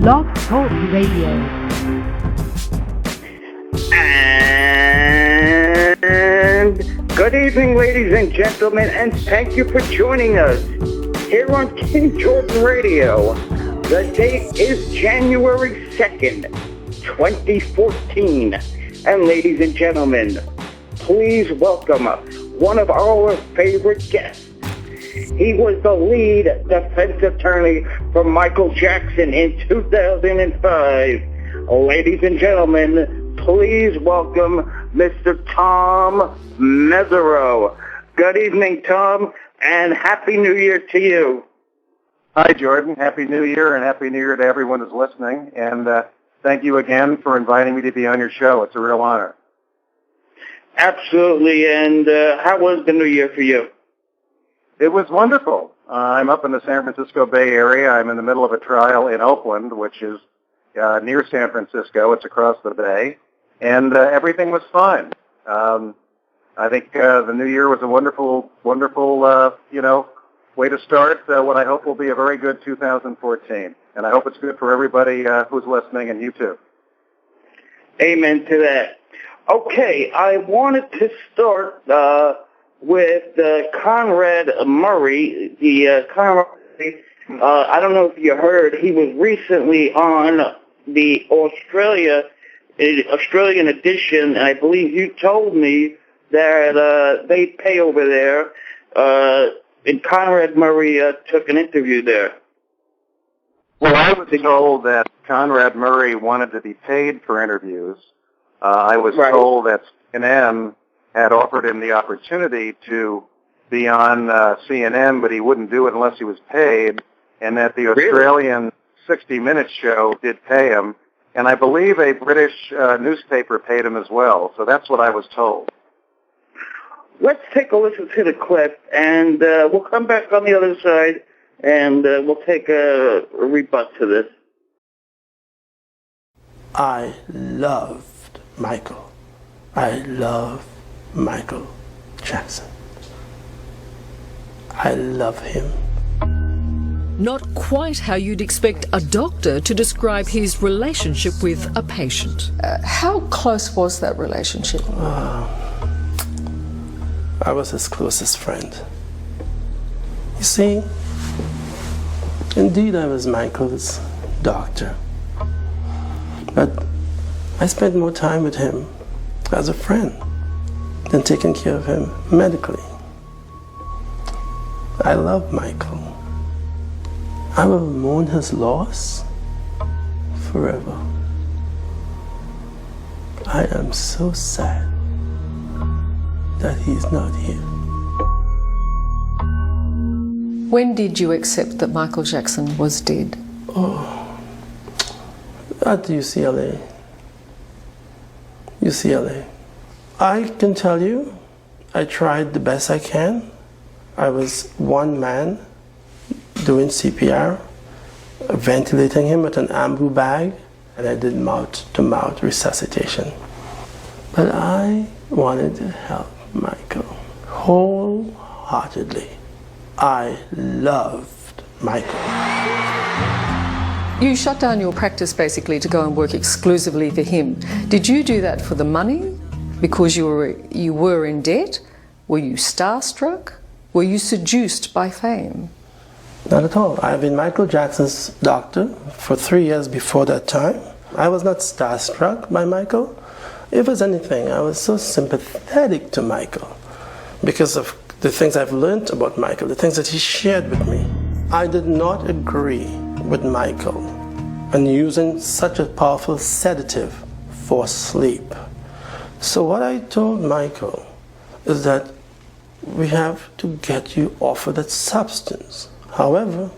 Blog Talk Radio. And good evening, ladies and gentlemen, and thank you for joining us here on King Jordan Radio. The date is January 2nd, 2014. And ladies and gentlemen, please welcome one of our favorite guests. He was the lead defense attorney for Michael Jackson in 2005. Ladies and gentlemen, please welcome Mr. Tom Mesereau. Good evening, Tom, and Happy New Year to you. Hi, Jordan. Happy New Year, and Happy New Year to everyone who's listening. And thank you again for inviting me to be on your show. It's a real honor. Absolutely. And how was the New Year for you? It was wonderful. I'm up in the San Francisco Bay Area. I'm in the middle of a trial in Oakland, which is near San Francisco. It's across the bay. And everything was fine. I think the New Year was a wonderful, way to start what I hope will be a very good 2014. And I hope it's good for everybody who's listening, and you too. Amen to that. Okay, I wanted to start with Conrad Murray. I don't know if you heard, he was recently on the Australian edition, and I believe you told me that they pay over there, and Conrad Murray took an interview there. Well, I was told that Conrad Murray wanted to be paid for interviews. I was told that CNN had offered him the opportunity to be on CNN, but he wouldn't do it unless he was paid, and that the Australian 60 Minutes show did pay him, and I believe a British newspaper paid him as well, so that's what I was told. Let's take a listen to the clip, and we'll come back on the other side, and we'll take a rebut to this. I loved Michael. I love Michael Jackson. I love him. Not quite how you'd expect a doctor to describe his relationship with a patient. How close was that relationship? I was his closest friend. You see, indeed I was Michael's doctor. But I spent more time with him as a friend than taking care of him medically. I love Michael. I will mourn his loss forever. I am so sad that he's not here. When did you accept that Michael Jackson was dead? At UCLA. I can tell you, I tried the best I can. I was one man doing CPR, ventilating him with an ambu bag, and I did mouth-to-mouth resuscitation. But I wanted to help Michael wholeheartedly. I loved Michael. You shut down your practice basically to go and work exclusively for him. Did you do that for the money? Because you were in debt? Were you starstruck? Were you seduced by fame? Not at all. I've been Michael Jackson's doctor for 3 years before that time. I was not starstruck by Michael. If it's anything, I was so sympathetic to Michael because of the things I've learned about Michael, the things that he shared with me. I did not agree with Michael on using such a powerful sedative for sleep. So what I told Michael is that we have to get you off of that substance. However,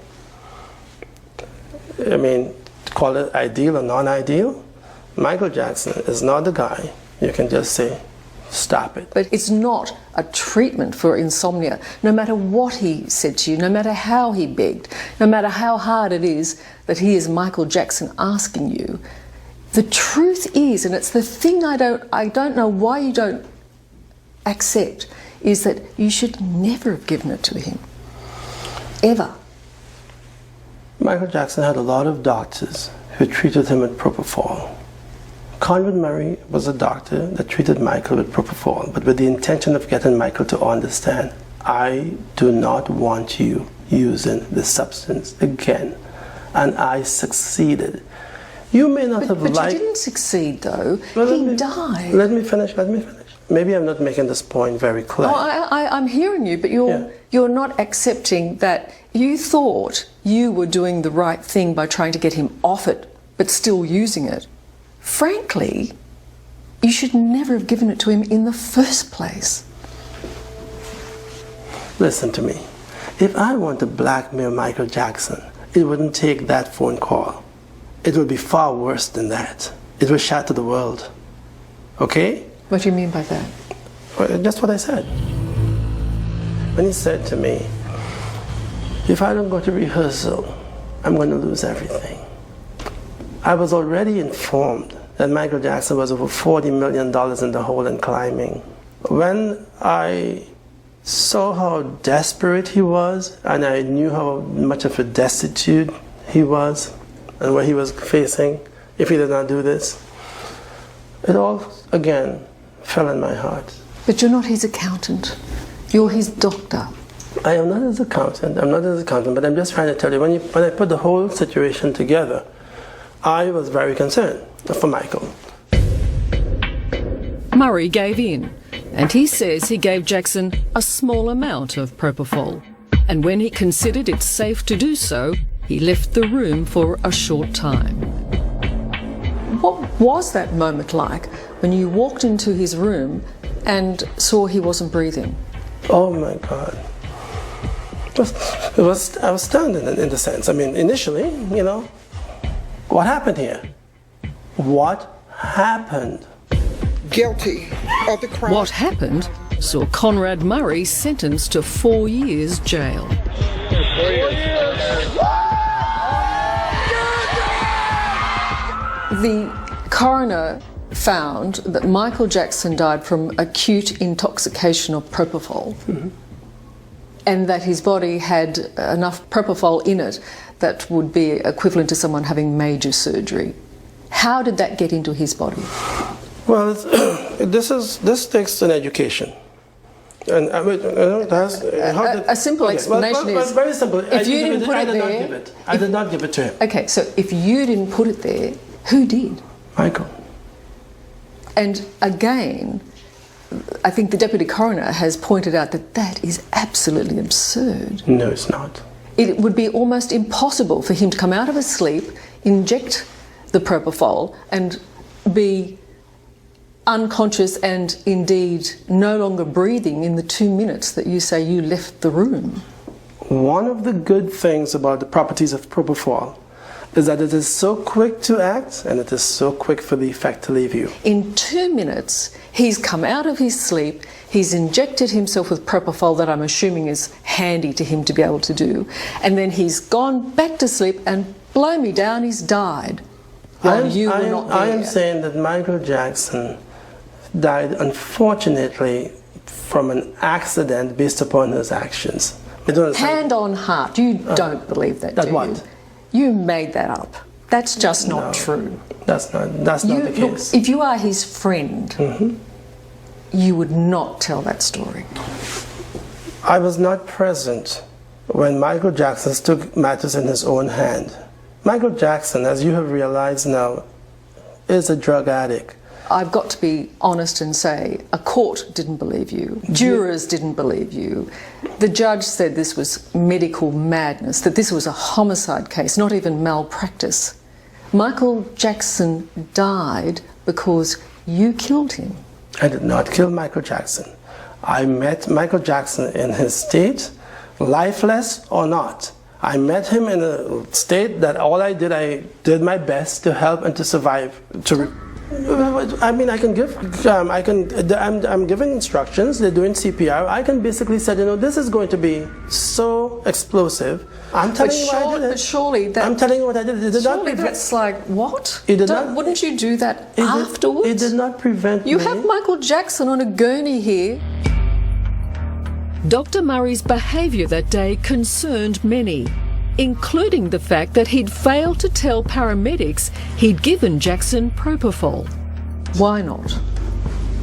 call it ideal or non-ideal, Michael Jackson is not the guy you can just say, stop it. But it's not a treatment for insomnia. No matter what he said to you, no matter how he begged, no matter how hard it is that he is Michael Jackson asking you, the truth is, and it's the thing I don't know why you don't accept, is that you should never have given it to him. Ever. Michael Jackson had a lot of doctors who treated him with propofol. Conrad Murray was a doctor that treated Michael with propofol, but with the intention of getting Michael to understand, I do not want you using this substance again. And I succeeded. You may not have liked... But you didn't succeed, though. Well, he died. Let me finish. Maybe I'm not making this point very clear. Oh, I'm hearing you, but you're not accepting that you thought you were doing the right thing by trying to get him off it, but still using it. Frankly, you should never have given it to him in the first place. Listen to me. If I want to blackmail Michael Jackson, it wouldn't take that phone call. It would be far worse than that. It would shatter the world. Okay? What do you mean by that? Well, just what I said. When he said to me, if I don't go to rehearsal, I'm going to lose everything. I was already informed that Michael Jackson was over $40 million in the hole and climbing. When I saw how desperate he was, and I knew how much of a destitute he was, and what he was facing if he did not do this, it all, again, fell in my heart. But you're not his accountant. You're his doctor. I am not his accountant. But I'm just trying to tell you, when I put the whole situation together, I was very concerned for Michael. Murray gave in, and he says he gave Jackson a small amount of propofol. And when he considered it safe to do so, he left the room for a short time. What was that moment like when you walked into his room and saw he wasn't breathing? Oh my God. I was stunned in the sense. I mean, initially, what happened here? What happened? Guilty of the crime. What happened saw Conrad Murray sentenced to 4 years jail. 4 years. The coroner found that Michael Jackson died from acute intoxication of propofol, and that his body had enough propofol in it that would be equivalent to someone having major surgery. How did that get into his body? Well, this takes an education. And it has, a simple explanation is very simple. If you didn't put it there, I did not give it to him. Okay, so if you didn't put it there, who did? Michael. And again, I think the Deputy Coroner has pointed out that that is absolutely absurd. No, it's not. It would be almost impossible for him to come out of his sleep, inject the propofol, and be unconscious and indeed no longer breathing in the 2 minutes that you say you left the room. One of the good things about the properties of propofol is that it is so quick to act and it is so quick for the effect to leave you. In 2 minutes, he's come out of his sleep, he's injected himself with propofol that I'm assuming is handy to him to be able to do, and then he's gone back to sleep and blow me down, he's died. While you were not there. I am saying that Michael Jackson died, unfortunately, from an accident based upon his actions. Hand on heart, you don't believe that, do what? you? You made that up. That's just not true. That's not the case. Look, if you are his friend, you would not tell that story. I was not present when Michael Jackson took matters in his own hand. Michael Jackson, as you have realized now, is a drug addict. I've got to be honest and say, a court didn't believe you. Jurors didn't believe you. The judge said this was medical madness, that this was a homicide case, not even malpractice. Michael Jackson died because you killed him. I did not kill Michael Jackson. I met Michael Jackson in his state, lifeless or not. I met him in a state that I did my best to help and to survive. I mean, I'm giving instructions, they're doing CPR. I can basically say, this is going to be so explosive. I'm telling you what I did. But surely that... I'm telling you what I did. It did not prevent... that's like, what? Wouldn't you do that afterwards? It did not prevent You have Michael Jackson on a gurney here. Dr. Murray's behaviour that day concerned many. including the fact that he'd failed to tell paramedics he'd given Jackson propofol. Why not?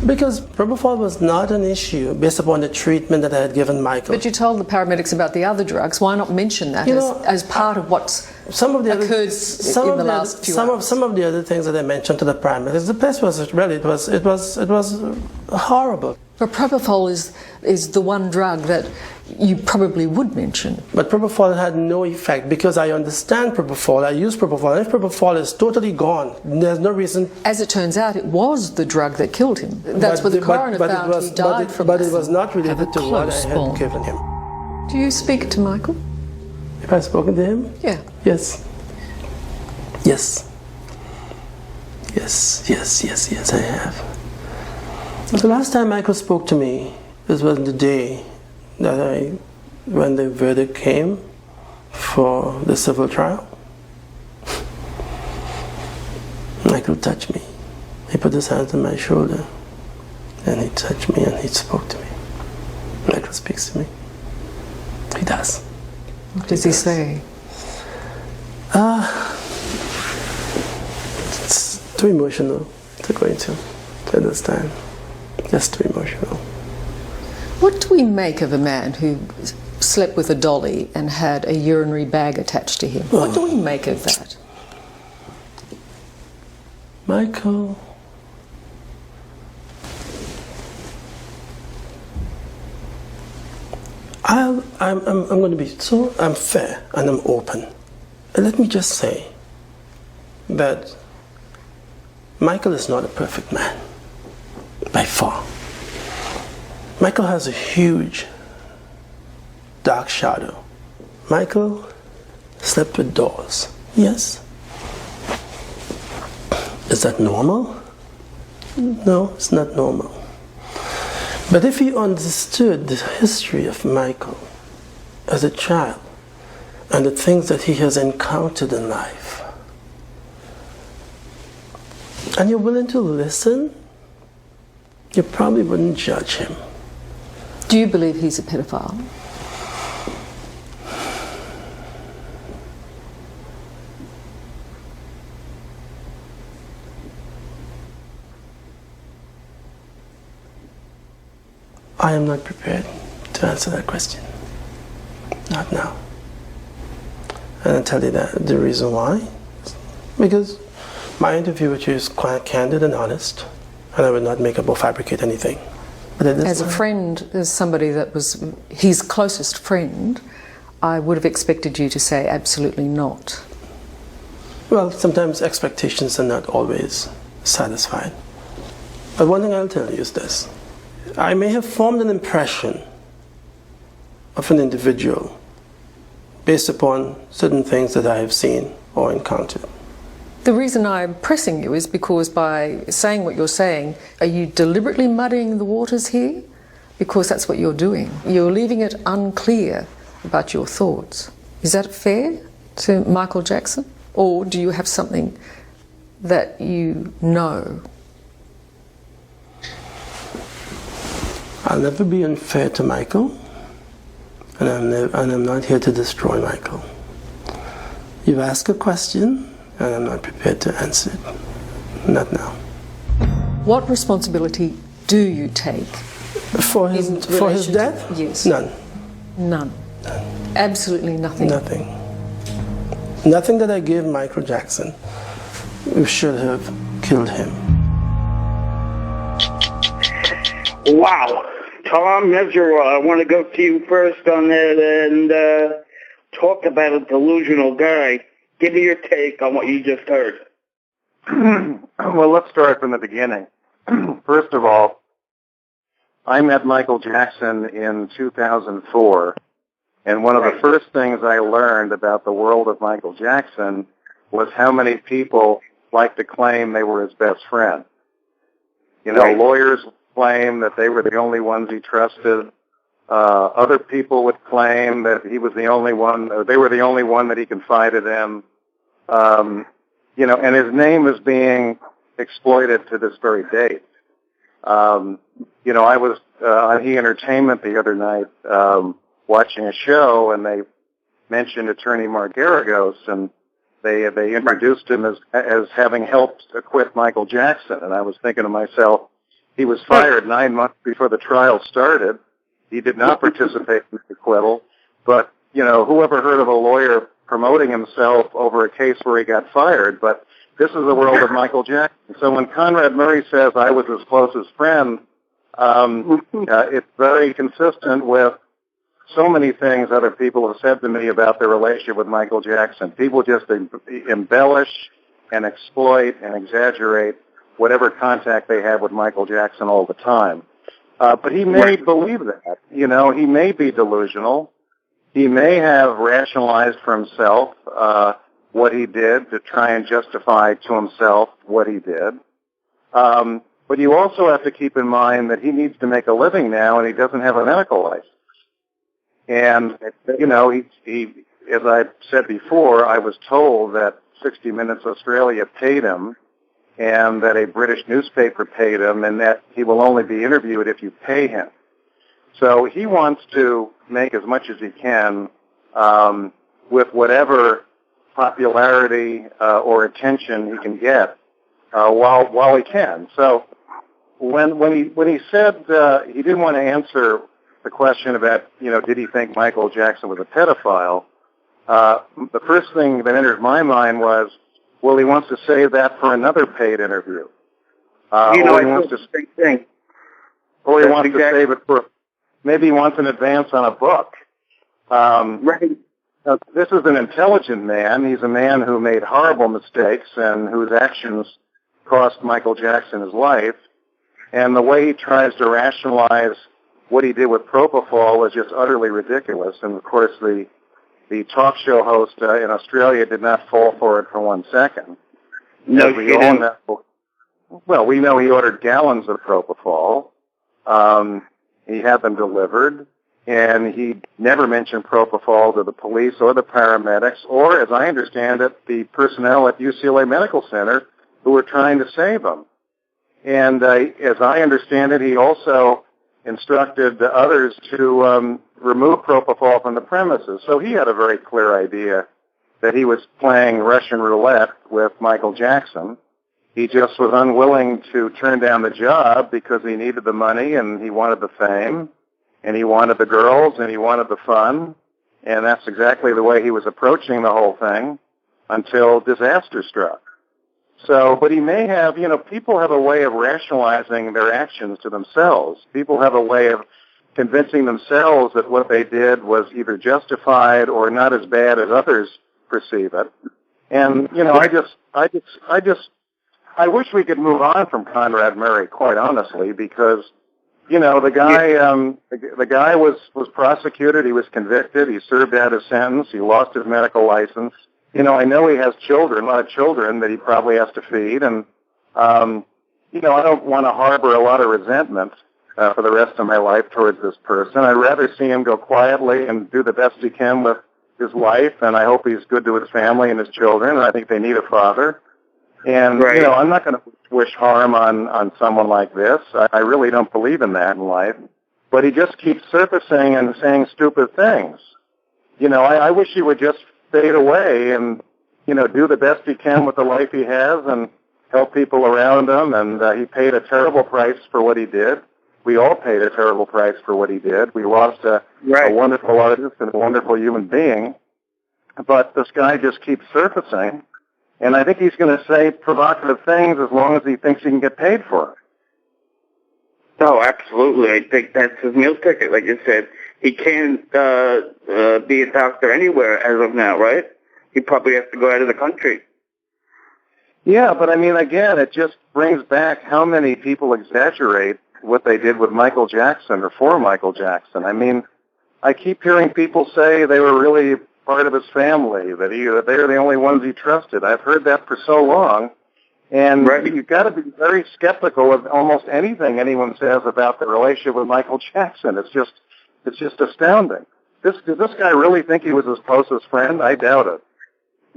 Because propofol was not an issue based upon the treatment that I had given Michael. But you told the paramedics about the other drugs. Why not mention that as part of what's occurred in the last few hours? Some of the other things that I mentioned to the paramedics, the place was really, it was horrible. But propofol is the one drug that you probably would mention. But propofol had no effect because I understand propofol. I use propofol. And if propofol is totally gone, there's no reason. As it turns out, it was the drug that killed him. That's what the coroner found. He died from But it was not related to what I had given him. Do you speak to Michael? Have I spoken to him? Yeah. Yes. Yes. Yes, I have. The last time Michael spoke to me, this was the day when the verdict came for the civil trial. Michael touched me. He put his hands on my shoulder and he touched me and he spoke to me. Michael speaks to me. He does. What does he say? It's too emotional to go into, to understand. Just too emotional. What do we make of a man who slept with a dolly and had a urinary bag attached to him? What do we make of that? Michael, I'm going to be I'm fair and I'm open. And let me just say that Michael is not a perfect man, by far. Michael has a huge dark shadow. Michael slept with dolls. Yes. Is that normal? No, it's not normal. But if you understood the history of Michael as a child and the things that he has encountered in life, and you're willing to listen, you probably wouldn't judge him. Do you believe he's a pedophile? I am not prepared to answer that question. Not now. And I'll tell you that the reason why, because my interview with you is quite candid and honest, and I would not make up or fabricate anything. But as a friend, as somebody that was his closest friend, I would have expected you to say absolutely not. Well, sometimes expectations are not always satisfied. But one thing I'll tell you is this. I may have formed an impression of an individual based upon certain things that I have seen or encountered. The reason I'm pressing you is because by saying what you're saying, are you deliberately muddying the waters here? Because that's what you're doing. You're leaving it unclear about your thoughts. Is that fair to Michael Jackson? Or do you have something that you know? I'll never be unfair to Michael, and I'm not here to destroy Michael. You've asked a question, and I'm not prepared to answer it. Not now. What responsibility do you take for his death? Yes. None. None. Absolutely nothing. Nothing. Nothing that I gave Michael Jackson should have killed him. Wow. Tom Mesereau, I want to go to you first on that and talk about a delusional guy. Give me your take on what you just heard. Well, let's start from the beginning. First of all, I met Michael Jackson in 2004, and one of the first things I learned about the world of Michael Jackson was how many people like to claim they were his best friend. You know, lawyers claim that they were the only ones he trusted. Other people would claim that he was the only one, or they were the only one that he confided in. You know, and his name is being exploited to this very date. You know, I was on E! Entertainment the other night watching a show, and they mentioned attorney Mark Garagos, and they introduced him as having helped acquit Michael Jackson. And I was thinking to myself, he was fired 9 months before the trial started. He did not participate in the acquittal. But, who ever heard of a lawyer promoting himself over a case where he got fired? But this is the world of Michael Jackson. So when Conrad Murray says, I was his closest friend, it's very consistent with so many things other people have said to me about their relationship with Michael Jackson. People just embellish and exploit and exaggerate whatever contact they have with Michael Jackson all the time. But he may believe that. He may be delusional. He may have rationalized for himself what he did to try and justify to himself what he did. But you also have to keep in mind that he needs to make a living now, and he doesn't have a medical license. And, he, as I said before, I was told that 60 Minutes Australia paid him and that a British newspaper paid him and that he will only be interviewed if you pay him. So he wants to make as much as he can with whatever popularity or attention he can get while he can. So when he said he didn't want to answer the question about, did he think Michael Jackson was a pedophile, the first thing that entered my mind was, well, he wants to save that for another paid interview. Or he wants to save it for, maybe he wants an advance on a book. Right. This is an intelligent man. He's a man who made horrible mistakes and whose actions cost Michael Jackson his life. And the way he tries to rationalize what he did with propofol was just utterly ridiculous. And, of course, the talk show host in Australia did not fall for it for 1 second. No, we all know. Well, we know he ordered gallons of propofol. He had them delivered, and he never mentioned propofol to the police or the paramedics or, as I understand it, the personnel at UCLA Medical Center who were trying to save him. And as I understand it, he also instructed others to remove propofol from the premises. So he had a very clear idea that he was playing Russian roulette with Michael Jackson. He just was unwilling to turn down the job because he needed the money and he wanted the fame and he wanted the girls and he wanted the fun. And that's exactly the way he was approaching the whole thing until disaster struck. So, but he may have, people have a way of rationalizing their actions to themselves. People have a way of convincing themselves that what they did was either justified or not as bad as others perceive it. And, I wish we could move on from Conrad Murray, quite honestly, because, the guy was prosecuted, he was convicted, he served out his sentence, he lost his medical license. I know he has children, a lot of children that he probably has to feed, and, I don't want to harbor a lot of resentment for the rest of my life towards this person. I'd rather see him go quietly and do the best he can with his wife, and I hope he's good to his family and his children, and I think they need a father. And, I'm not going to wish harm on someone like this. I really don't believe in that in life. But he just keeps surfacing and saying stupid things. I wish he would just fade away and, do the best he can with the life he has and help people around him. And he paid a terrible price for what he did. We all paid a terrible price for what he did. We lost a wonderful artist and a wonderful human being. But this guy just keeps surfacing. And I think he's going to say provocative things as long as he thinks he can get paid for it. Oh, absolutely. I think that's his meal ticket. Like you said, he can't be a doctor anywhere as of now, right? He probably has to go out of the country. Yeah, but again, it just brings back how many people exaggerate what they did with Michael Jackson or for Michael Jackson. I keep hearing people say they were really part of his family, that they are the only ones he trusted. I've heard that for so long. And you've got to be very skeptical of almost anything anyone says about the relationship with Michael Jackson. It's just astounding. Does this guy really think he was his closest friend? I doubt it.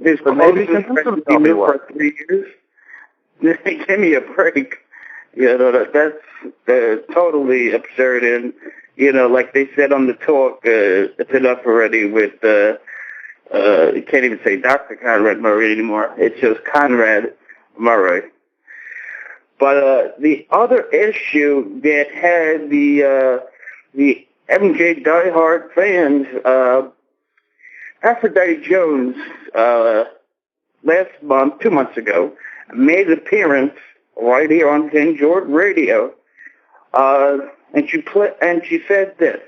His closest friend he knew for 3 years? Give me a break. That's totally absurd. And, like they said on the talk, it's enough already with, You can't even say Dr. Conrad Murray anymore. It's just Conrad Murray. But the other issue that had the MJ diehard fans, Aphrodite Jones, last month, 2 months ago, made an appearance right here on KingJordanRadio, and she said this,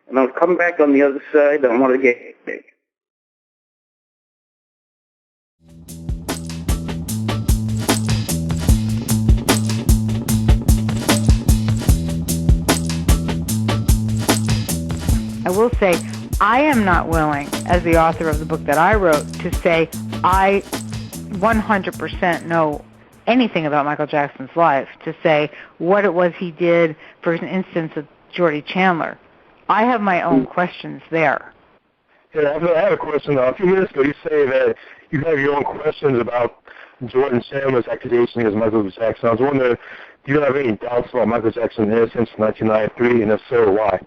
and I'll come back on the other side. I don't want to get big. I will say, I am not willing, as the author of the book that I wrote, to say I 100% know anything about Michael Jackson's life, to say what it was he did, for instance, with Jordy Chandler. I have my own questions there. Yeah, I have a question. A few minutes ago, you say that you have your own questions about Jordan Chandler's accusation against Michael Jackson. I was wondering, do you have any doubts about Michael Jackson's innocence in 1993, and if so, why?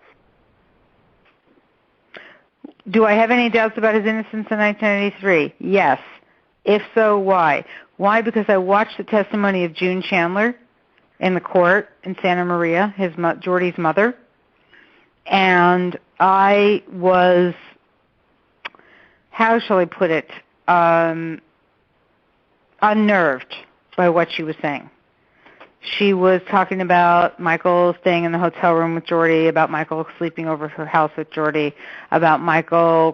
Do I have any doubts about his innocence in 1993? Yes. If so, why? Why? Because I watched the testimony of June Chandler in the court in Santa Maria, Jordy's mother, and I was, how shall I put it, unnerved by what she was saying. She was talking about Michael staying in the hotel room with Jordy, about Michael sleeping over at her house with Jordy, about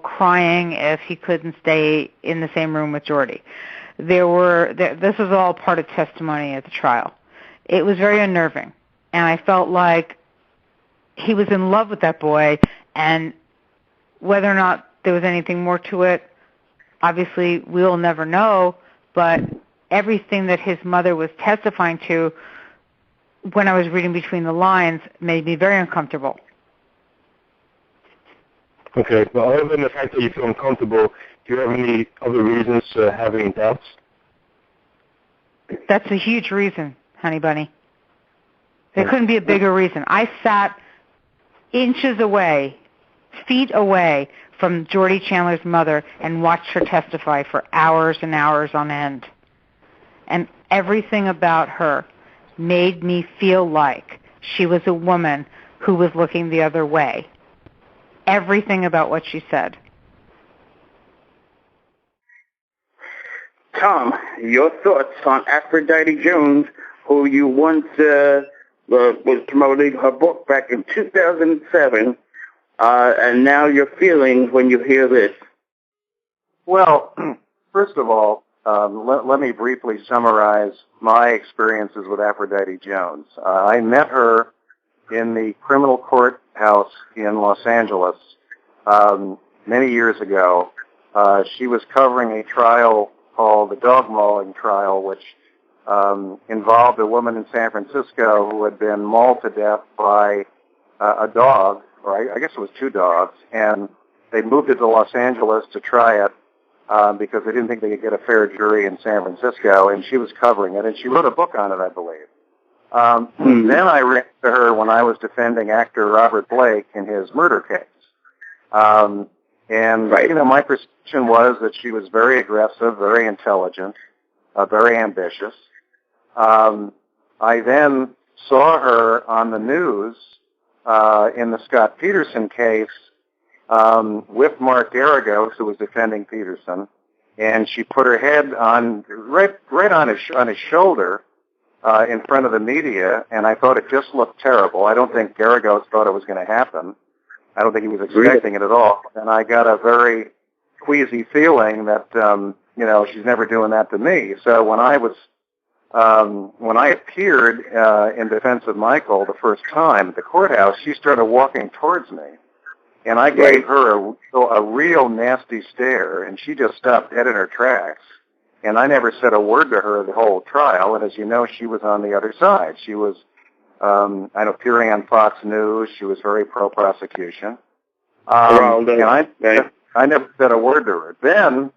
crying if he couldn't stay in the same room with Jordy. This was all part of testimony at the trial. It was very unnerving, and I felt like he was in love with that boy, and whether or not there was anything more to it, obviously we'll never know, but everything that his mother was testifying to when I was reading between the lines made me very uncomfortable. Okay, well, other than the fact that you feel uncomfortable, do you have any other reasons to have any doubts? That's a huge reason, honey bunny. There couldn't be a bigger reason. I sat inches away, feet away from Jordy Chandler's mother and watched her testify for hours and hours on end. And everything about her made me feel like she was a woman who was looking the other way. Everything about what she said. Tom, your thoughts on Aphrodite Jones, who you once was promoting her book back in 2007, and now your feelings when you hear this? Well, first of all, let me briefly summarize my experiences with Aphrodite Jones. I met her in the criminal courthouse in Los Angeles many years ago. She was covering a trial called the dog mauling trial, which involved a woman in San Francisco who had been mauled to death by a dog, or I guess it was two dogs, and they moved it to Los Angeles to try it because they didn't think they could get a fair jury in San Francisco, and she was covering it, and she wrote a book on it, I believe. Then I ran to her when I was defending actor Robert Blake in his murder case. My perception was that she was very aggressive, very intelligent, very ambitious. I then saw her on the news in the Scott Peterson case with Mark Garagos, who was defending Peterson, and she put her head on right on his shoulder in front of the media, and I thought it just looked terrible. I don't think Garagos thought it was going to happen. I don't think he was expecting it at all, and I got a very queasy feeling that she's never doing that to me. So when I appeared in defense of Michael the first time at the courthouse, she started walking towards me. And I gave her a real nasty stare, and she just stopped dead in her tracks. And I never said a word to her the whole trial. And as you know, she was on the other side. She was appearing on Fox News. She was very pro-prosecution. And I never said a word to her. Then,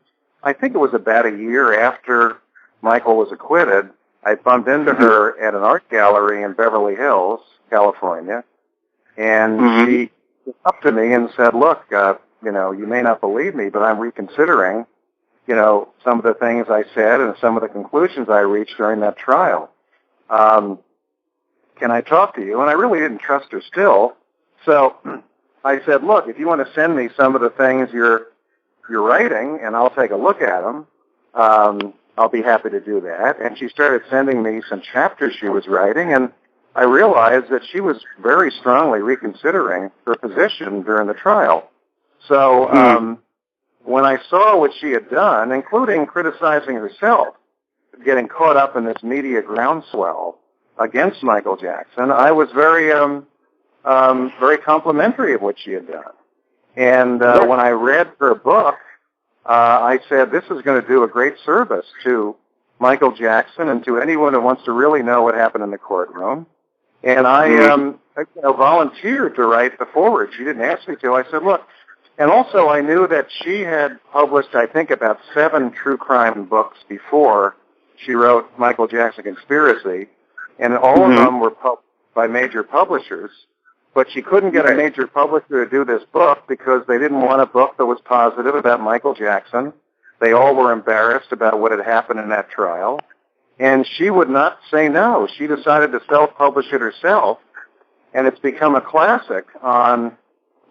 I think it was about a year after Michael was acquitted, I bumped into her at an art gallery in Beverly Hills, California, and she came up to me and said, "Look, you may not believe me, but I'm reconsidering, some of the things I said and some of the conclusions I reached during that trial. Can I talk to you? And I really didn't trust her still. So I said, look, if you want to send me some of the things you're writing, and I'll take a look at them, I'll be happy to do that. And she started sending me some chapters she was writing, and I realized that she was very strongly reconsidering her position during the trial. So when I saw what she had done, including criticizing herself, getting caught up in this media groundswell against Michael Jackson, I was very complimentary of what she had done. And when I read her book, I said, this is going to do a great service to Michael Jackson and to anyone who wants to really know what happened in the courtroom. And I volunteered to write the foreword. She didn't ask me to. I said, look, and also I knew that she had published, I think, about 7 true crime books before she wrote Michael Jackson Conspiracy, and all of them were published by major publishers. But she couldn't get a major publisher to do this book because they didn't want a book that was positive about Michael Jackson. They all were embarrassed about what had happened in that trial. And she would not say no. She decided to self-publish it herself, and it's become a classic on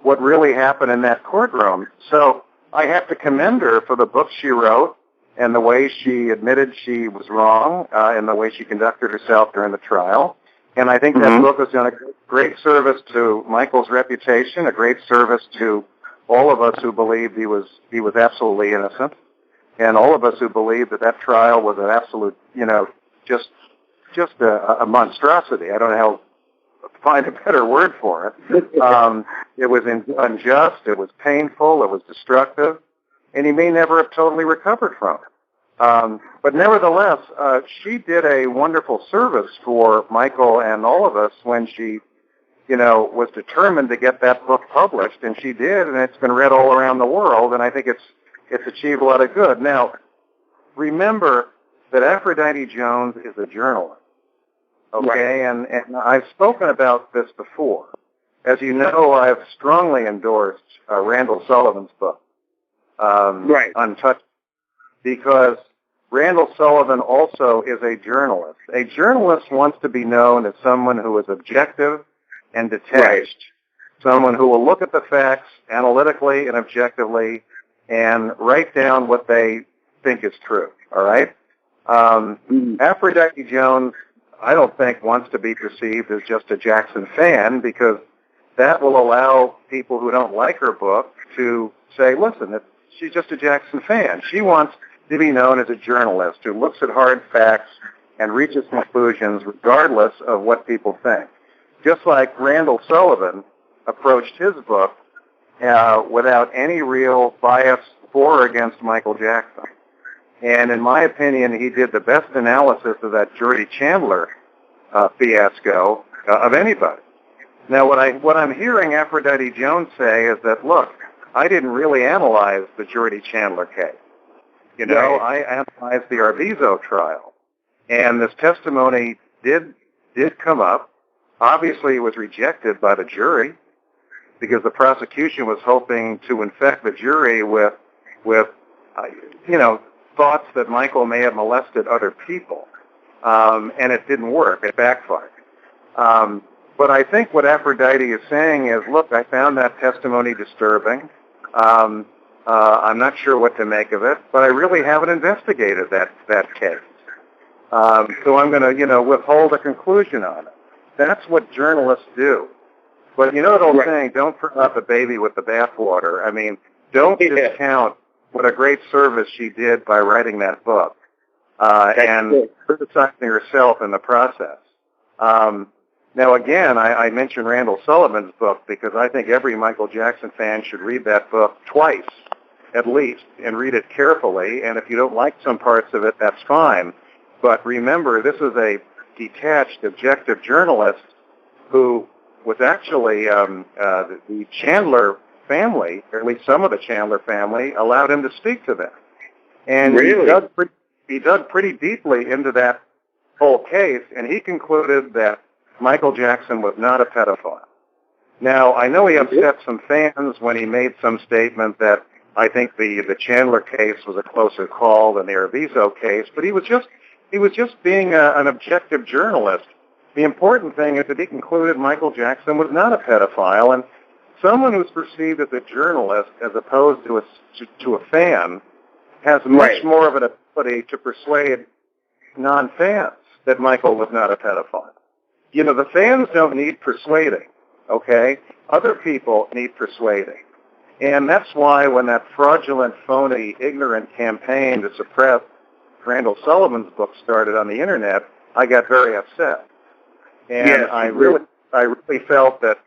what really happened in that courtroom. So I have to commend her for the book she wrote and the way she admitted she was wrong and the way she conducted herself during the trial. And I think that book has done a great service to Michael's reputation, a great service to all of us who believed he was absolutely innocent, and all of us who believed that trial was an absolute, just a monstrosity. I don't know how to find a better word for it. It was unjust, it was painful, it was destructive, and he may never have totally recovered from it. But nevertheless, she did a wonderful service for Michael and all of us when she, was determined to get that book published, and she did, and it's been read all around the world, and I think it's achieved a lot of good. Now, remember that Aphrodite Jones is a journalist, okay? Right. And I've spoken about this before. As you know, I've strongly endorsed Randall Sullivan's book, Untouched, because Randall Sullivan also is a journalist. A journalist wants to be known as someone who is objective and detached, someone who will look at the facts analytically and objectively and write down what they think is true, all right? Aphrodite Jones, I don't think, wants to be perceived as just a Jackson fan, because that will allow people who don't like her book to say, listen, she's just a Jackson fan. She wants to be known as a journalist who looks at hard facts and reaches conclusions regardless of what people think. Just like Randall Sullivan approached his book without any real bias for or against Michael Jackson. And in my opinion, he did the best analysis of that Jordie Chandler fiasco of anybody. Now, what I'm hearing Aphrodite Jones say is that, look, I didn't really analyze the Jordie Chandler case. I analyzed the Arvizo trial, and this testimony did come up. Obviously, it was rejected by the jury because the prosecution was hoping to infect the jury with thoughts that Michael may have molested other people, and it didn't work. It backfired. But I think what Aphrodite is saying is, look, I found that testimony disturbing. I'm not sure what to make of it, but I really haven't investigated that case. So I'm going to, withhold a conclusion on it. That's what journalists do. But you know the old saying, don't throw out the baby with the bathwater. I mean, don't discount what a great service she did by writing that book and criticizing herself in the process. Now, again, I mentioned Randall Sullivan's book because I think every Michael Jackson fan should read that book twice, at least, and read it carefully. And if you don't like some parts of it, that's fine. But remember, this is a detached, objective journalist who was actually the Chandler family, or at least some of the Chandler family, allowed him to speak to them. And he dug pretty deeply into that whole case, and he concluded that Michael Jackson was not a pedophile. Now, I know he upset some fans when he made some statement that I think the Chandler case was a closer call than the Arvizo case, but he was just being an objective journalist. The important thing is that he concluded Michael Jackson was not a pedophile, and someone who's perceived as a journalist as opposed to a fan has much more of an ability to persuade non-fans that Michael was not a pedophile. You know, the fans don't need persuading, okay? Other people need persuading. And that's why when that fraudulent, phony, ignorant campaign to suppress Randall Sullivan's book started on the Internet, I got very upset. And I really felt that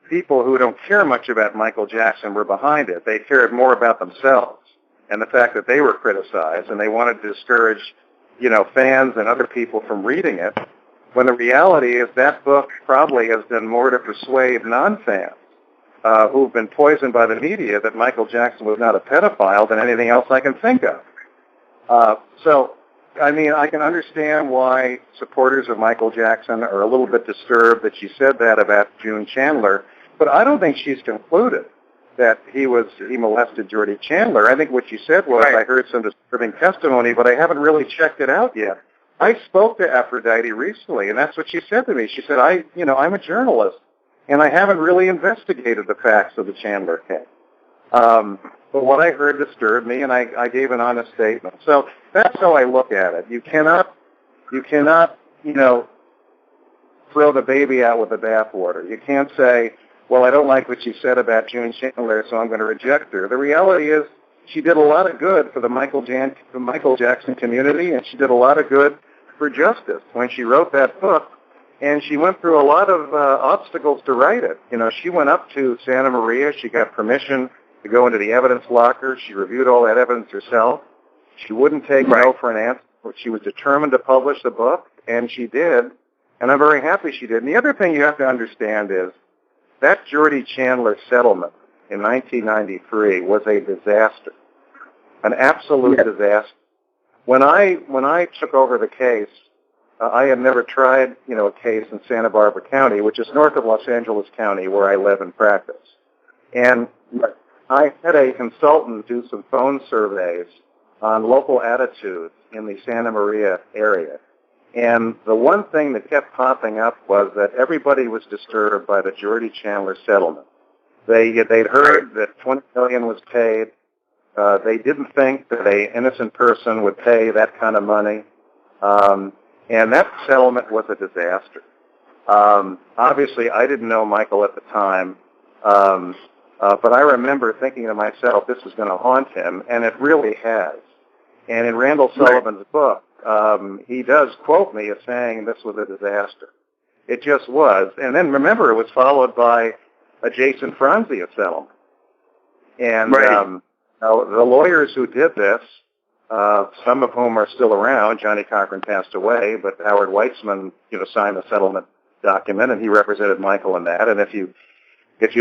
people who don't care much about Michael Jackson were behind it. They cared more about themselves and the fact that they were criticized, and they wanted to discourage, you know, fans and other people from reading it, when the reality is that book probably has done more to persuade non-fans who've been poisoned by the media that Michael Jackson was not a pedophile than anything else I can think of. So, I mean, I can understand why supporters of Michael Jackson are a little bit disturbed that she said that about June Chandler, but I don't think she's concluded that he molested Jordy Chandler. I think what she said was, I heard some disturbing testimony, but I haven't really checked it out yet. I spoke to Aphrodite recently, and that's what she said to me. She said, I'm a journalist, and I haven't really investigated the facts of the Chandler case. But what I heard disturbed me, and I gave an honest statement. So that's how I look at it. You cannot, throw the baby out with the bathwater. You can't say, well, I don't like what she said about June Chandler, so I'm going to reject her. The reality is she did a lot of good for the Michael Jackson community, and she did a lot of good for justice when she wrote that book. And she went through a lot of obstacles to write it. You know, she went up to Santa Maria. She got permission to go into the evidence locker. She reviewed all that evidence herself. She wouldn't take no for an answer. She was determined to publish the book, and she did. And I'm very happy she did. And the other thing you have to understand is that Jordy Chandler settlement in 1993 was a disaster, an absolute disaster. When I took over the case, I had never tried, a case in Santa Barbara County, which is north of Los Angeles County, where I live and practice. And I had a consultant do some phone surveys on local attitudes in the Santa Maria area. And the one thing that kept popping up was that everybody was disturbed by the Jordy Chandler settlement. They'd heard that $20 million was paid. They didn't think that an innocent person would pay that kind of money. And that settlement was a disaster. Obviously, I didn't know Michael at the time, but I remember thinking to myself, this is going to haunt him, and it really has. And in Randall Sullivan's book, he does quote me as saying this was a disaster. It just was. And then remember, it was followed by a Jason Franzia settlement. And the lawyers who did this, some of whom are still around, Johnny Cochran passed away, but Howard Weitzman, signed the settlement document, and he represented Michael in that. And if you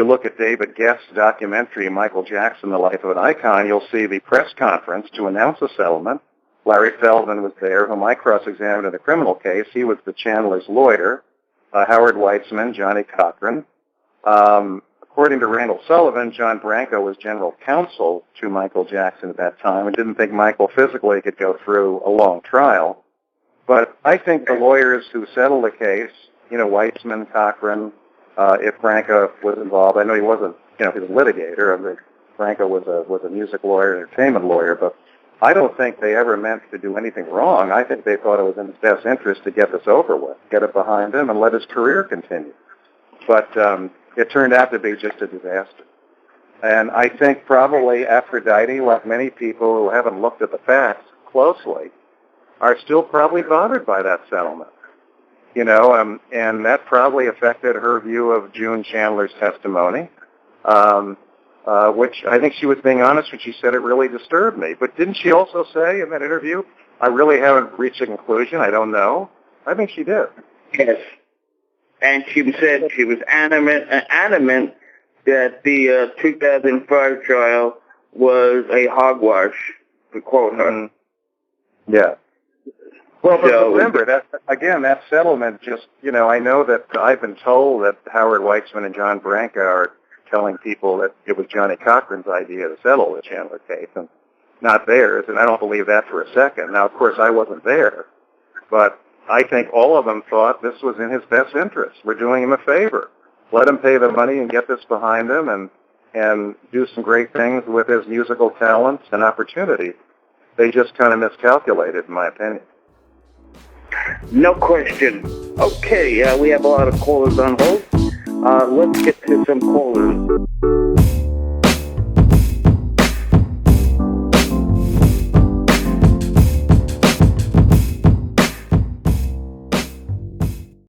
look at David Guest's documentary, Michael Jackson, The Life of an Icon, you'll see the press conference to announce the settlement. Larry Feldman was there, whom I cross-examined in the criminal case. He was the Chandler's lawyer. Howard Weitzman, Johnny Cochran. According to Randall Sullivan, John Branco was general counsel to Michael Jackson at that time and didn't think Michael physically could go through a long trial. But I think the lawyers who settled the case, Weitzman, Cochran, if Branco was involved, I know he wasn't, he was a litigator. I mean, Branco was a music lawyer, entertainment lawyer, but I don't think they ever meant to do anything wrong. I think they thought it was in his best interest to get this over with, get it behind him, and let his career continue. But it turned out to be just a disaster. And I think probably Aphrodite, like many people who haven't looked at the facts closely, are still probably bothered by that settlement. And that probably affected her view of June Chandler's testimony, which I think she was being honest when she said it really disturbed me. But didn't she also say in that interview, I really haven't reached a conclusion, I don't know? I think she did. Yes. And she said she was adamant that the 2005 trial was a hogwash, to quote her. Yeah. Well, but remember, that settlement just, I know that I've been told that Howard Weitzman and John Branca are telling people that it was Johnny Cochran's idea to settle the Chandler case and not theirs, and I don't believe that for a second. Now, of course, I wasn't there, but I think all of them thought this was in his best interest. We're doing him a favor. Let him pay the money and get this behind him and do some great things with his musical talents and opportunity. They just kind of miscalculated, in my opinion. No question. Okay, we have a lot of callers on hold. Let's get to some callers.